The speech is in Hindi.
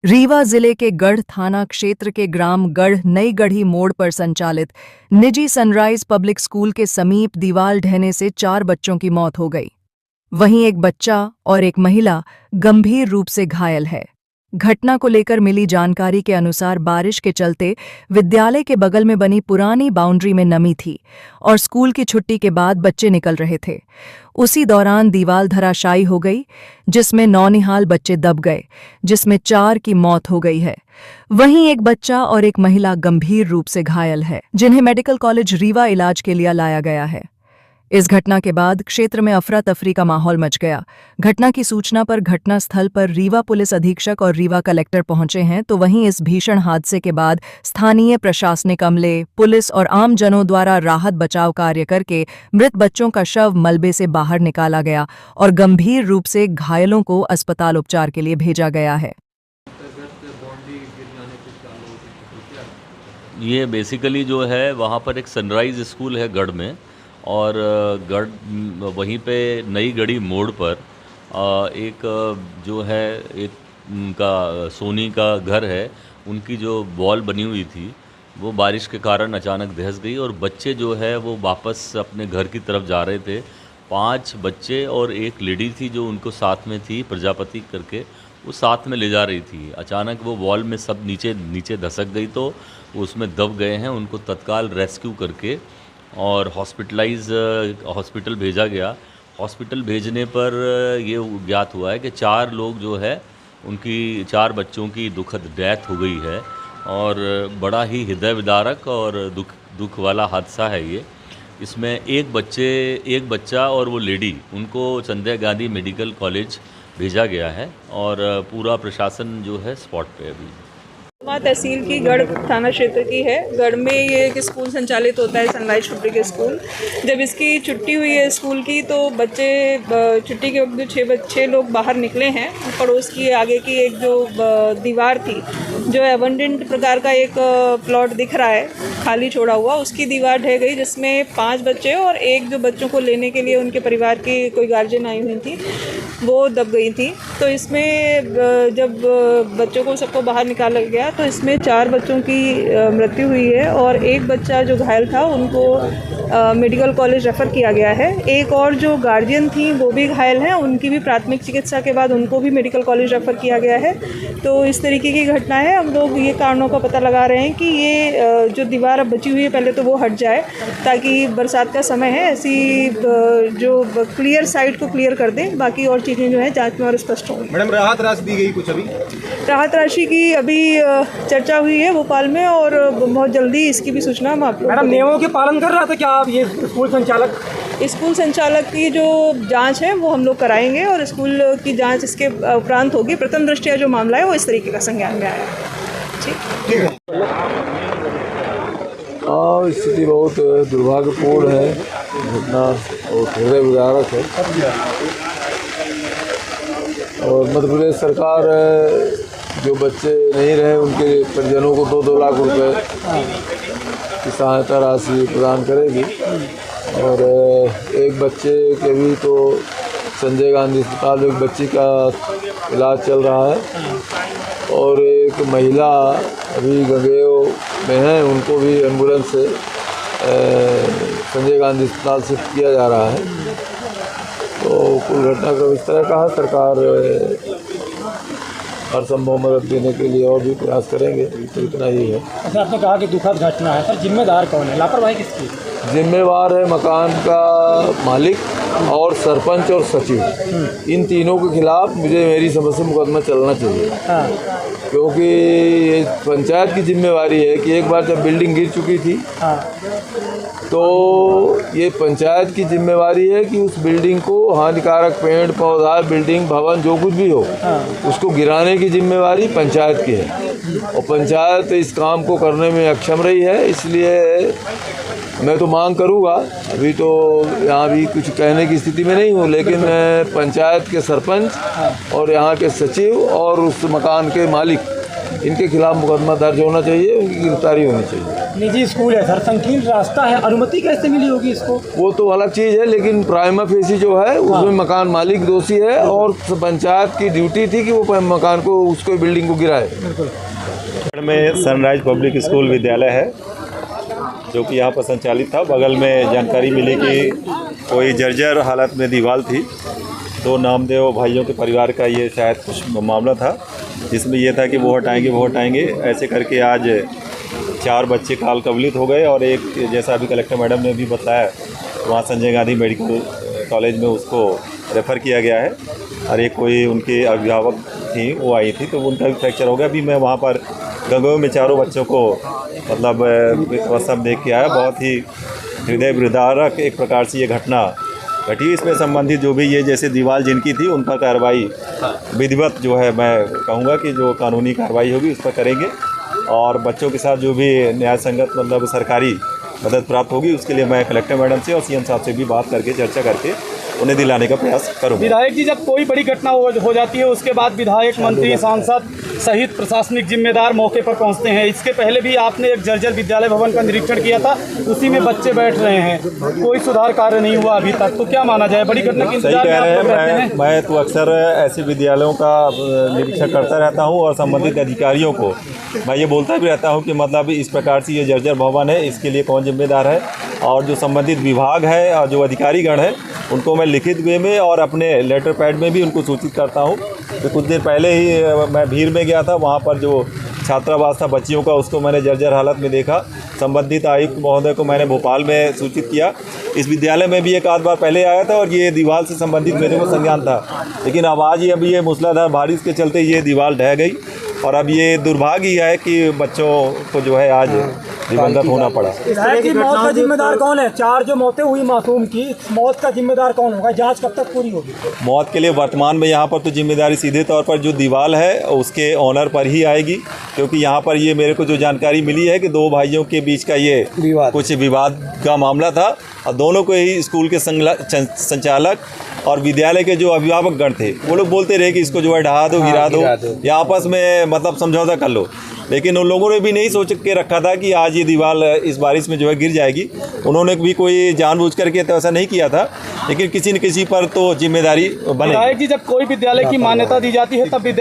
रीवा जिले के गढ़ थाना क्षेत्र के ग्राम गढ़ नई गढ़ी मोड़ पर संचालित निजी सनराइज पब्लिक स्कूल के समीप दीवार ढहने से 4 बच्चों की मौत हो गई। वहीं एक बच्चा और एक महिला गंभीर रूप से घायल है। घटना को लेकर मिली जानकारी के अनुसार बारिश के चलते विद्यालय के बगल में बनी पुरानी बाउंड्री में नमी थी और स्कूल की छुट्टी के बाद बच्चे निकल रहे थे। उसी दौरान दीवार धराशायी हो गई, जिसमें 9 निहाल बच्चे दब गए, जिसमें 4 की मौत हो गई है। वहीं एक बच्चा और एक महिला गंभीर रूप से घायल है, जिन्हें मेडिकल कॉलेज रीवा इलाज के लिए लाया गया है। इस घटना के बाद क्षेत्र में अफरा तफरी का माहौल मच गया। घटना की सूचना पर घटनास्थल पर रीवा पुलिस अधीक्षक और रीवा कलेक्टर पहुंचे हैं, तो वहीं इस भीषण हादसे के बाद स्थानीय प्रशासनिक अमले, पुलिस और आम जनों द्वारा राहत बचाव कार्य करके मृत बच्चों का शव मलबे से बाहर निकाला गया और गंभीर रूप से घायलों को अस्पताल उपचार के लिए भेजा गया है। ये बेसिकली जो है वहाँ पर एक सनराइज स्कूल है गढ़ में, और गढ़ वहीं पे नई गढ़ी मोड़ पर एक जो है एक उनका सोनी का घर है, उनकी जो वॉल बनी हुई थी वो बारिश के कारण अचानक धंस गई और बच्चे जो है वो वापस अपने घर की तरफ जा रहे थे। 5 बच्चे और एक लेडी थी जो उनको साथ में थी, प्रजापति करके, वो साथ में ले जा रही थी। अचानक वो वॉल में सब नीचे धसक गई तो उसमें दब गए हैं। उनको तत्काल रेस्क्यू करके और हॉस्पिटल भेजा गया। हॉस्पिटल भेजने पर ये ज्ञात हुआ है कि 4 लोग जो है उनकी 4 बच्चों की दुखद डेथ हो गई है और बड़ा ही हृदय विदारक और दुख वाला हादसा है ये। इसमें एक बच्चा और वो लेडी, उनको संजय गांधी मेडिकल कॉलेज भेजा गया है और पूरा प्रशासन जो है स्पॉट पे अभी। तहसील की गढ़ थाना क्षेत्र की है। गढ़ में ये एक स्कूल संचालित होता है, सनराइज पब्लिक स्कूल। जब इसकी छुट्टी हुई है स्कूल की तो बच्चे छुट्टी के वक्त जो 6 लोग बाहर निकले हैं। पड़ोस की आगे की एक जो दीवार थी, जो एबंडेंट प्रकार का एक प्लॉट दिख रहा है खाली छोड़ा हुआ, उसकी दीवार ढह गई, जिसमें 5 बच्चे और एक जो बच्चों को लेने के लिए उनके परिवार की कोई गार्जियन आई हुई थी, वो दब गई थी। तो इसमें जब बच्चों को सबको बाहर निकाला गया तो इसमें 4 बच्चों की मृत्यु हुई है और एक बच्चा जो घायल था उनको मेडिकल कॉलेज रेफ़र किया गया है। एक और जो गार्जियन थी वो भी घायल हैं, उनकी भी प्राथमिक चिकित्सा के बाद उनको भी मेडिकल कॉलेज रेफ़र किया गया है। तो इस तरीके की घटना है। हम लोग ये कारणों का पता लगा रहे हैं कि ये जो दीवार अब बची हुई है पहले तो वो हट जाए, ताकि बरसात का समय है, ऐसी जो क्लियर साइड को क्लियर कर दें। बाकी और चीज़ें जो हैं जांच में और स्पष्ट होंगी। मैडम, राहत राशि दी गई कुछ अभी? राहत राशि की अभी चर्चा हुई है भोपाल में और बहुत जल्दी इसकी भी सूचना हम आपको। मैडम, नियमों के पालन कर रहा था क्या आप? ये स्कूल संचालक की जो जांच है वो हम लोग कराएंगे और स्कूल की जांच इसके उपरांत होगी। प्रथम दृष्टया जो मामला है वो इस तरीके का संज्ञान में आया है। ठीक है। स्थिति बहुत दुर्भाग्यपूर्ण है, घटना और हृदय विदारक है और मध्य प्रदेश सरकार जो बच्चे नहीं रहे उनके परिजनों को 2-2 लाख रुपए की सहायता राशि प्रदान करेगी और एक बच्चे के भी तो संजय गांधी अस्पताल में एक बच्ची का इलाज चल रहा है और एक महिला अभी गंगेओ में है, उनको भी एम्बुलेंस से संजय गांधी अस्पताल शिफ्ट किया जा रहा है। तो कुल घटना का इस तरह का सरकार हर संभव मदद देने के लिए और भी प्रयास करेंगे, तो इतना ही है। अच्छा, आपने कहा कि दुखद घटना है, सर जिम्मेदार कौन है? लापरवाही किसकी? जिम्मेवार है मकान का मालिक और सरपंच और सचिव। इन तीनों के खिलाफ मेरी समझ से मुकदमा चलना चाहिए। क्योंकि ये पंचायत की जिम्मेवारी है कि एक बार जब बिल्डिंग गिर चुकी थी तो ये पंचायत की जिम्मेवारी है कि उस बिल्डिंग को हानिकारक पेड़ पौधा, बिल्डिंग, भवन जो कुछ भी हो, उसको गिराने की जिम्मेवारी पंचायत की है और पंचायत इस काम को करने में अक्षम रही है। इसलिए मैं तो मांग करूँगा, अभी तो यहाँ भी कुछ कहने की स्थिति में नहीं हूँ, लेकिन पंचायत के सरपंच और यहाँ के सचिव और उस मकान के मालिक इनके खिलाफ मुकदमा दर्ज होना चाहिए, उनकी गिरफ्तारी होनी चाहिए। निजी स्कूल है सर, संकीर्ण रास्ता है, अनुमति कैसे मिली होगी इसको? वो तो अलग चीज़ है, लेकिन प्राइमा फेसी जो है उसमें मकान मालिक दोषी है और पंचायत की ड्यूटी थी कि वो मकान को, उसको बिल्डिंग को गिराए। में सनराइज पब्लिक स्कूल विद्यालय है जो कि यहाँ पर संचालित था। बगल में जानकारी मिली कि कोई जर्जर हालत में दीवार थी। दो नामदेव भाइयों के परिवार का ये शायद कुछ मामला था, जिसमें ये था कि वो हटाएंगे ऐसे करके आज 4 बच्चे काल कवलित हो गए और एक, जैसा अभी कलेक्टर मैडम ने भी बताया, वहाँ संजय गांधी मेडिकल कॉलेज में उसको रेफ़र किया गया है और एक कोई उनके अभिभावक थी, वो आई थी, तो उनका भी फ्रैक्चर हो गया। अभी मैं वहाँ पर गंगोह में 4 बच्चों को मतलब अवस्था में देख के आया। बहुत ही हृदय विदारक एक प्रकार से ये घटना घटी। इसमें संबंधित जो भी ये जैसे दीवार जिनकी थी उन पर कार्रवाई विधिवत जो है, मैं कहूँगा कि जो कानूनी कार्रवाई होगी उस पर करेंगे और बच्चों के साथ जो भी न्याय संगत मतलब सरकारी मदद प्राप्त होगी उसके लिए मैं कलेक्टर मैडम से और सीएम साहब से भी बात करके चर्चा करके उन्हें दिलाने का प्रयास करूँगा। विधायक जी, जब कोई बड़ी घटना हो जाती है उसके बाद विधायक, मंत्री, सांसद सहित प्रशासनिक जिम्मेदार मौके पर पहुंचते हैं। इसके पहले भी आपने एक जर्जर विद्यालय भवन का निरीक्षण किया था, उसी में बच्चे बैठ रहे हैं, कोई सुधार कार्य नहीं हुआ अभी तक, तो क्या माना जाए? बड़ी घटना की इंतजार में आप लोग रहते हैं। मैं तो अक्सर ऐसे विद्यालयों का निरीक्षण करता रहता हूँ और संबंधित अधिकारियों को मैं ये बोलता भी रहता हूँ कि मतलब इस प्रकार से ये जर्जर भवन है, इसके लिए कौन जिम्मेदार है, और जो संबंधित विभाग है और जो अधिकारीगण है उनको मैं लिखित वे में और अपने लेटर पैड में भी उनको सूचित करता हूँ। तो कुछ देर पहले ही मैं भीड़ में गया था, वहाँ पर जो छात्रावास था बच्चियों का, उसको मैंने जर्जर हालत में देखा। संबंधित आयुक्त महोदय को मैंने भोपाल में सूचित किया। इस विद्यालय में भी एक आध बार पहले आया था और ये दीवार से संबंधित मेरे को संज्ञान था, लेकिन अब आज ये मूसलाधार बारिश के चलते ये दीवार ढह गई और अब ये दुर्भाग्य ही है कि बच्चों को जो है आज दिवंगत होना पड़ा। इस तरह की मौत का जिम्मेदार कौन है? 4 जो मौतें हुई मासूम की, मौत का जिम्मेदार कौन होगा? जांच कब तक पूरी होगी? मौत के लिए वर्तमान में यहाँ पर तो जिम्मेदारी सीधे तौर पर जो दीवार है उसके ऑनर पर ही आएगी, क्योंकि यहाँ पर ये मेरे को जो जानकारी मिली है कि 2 भाइयों के बीच का ये कुछ विवाद का मामला था और दोनों को ही स्कूल के संचालक और विद्यालय के जो अभिभावक गण थे वो लोग बोलते रहे कि इसको जो है ढहा दो, गिरा दो या आपस में मतलब समझौता कर लो, लेकिन उन लोगों ने भी नहीं सोच के रखा था कि आज ये दीवार इस बारिश में जो है गिर जाएगी। उन्होंने भी कोई जानबूझ करके तो ऐसा नहीं किया था, लेकिन किसी न किसी पर तो जिम्मेदारी बनेगी। जब कोई विद्यालय की मान्यता दी जाती है तब विद्यालय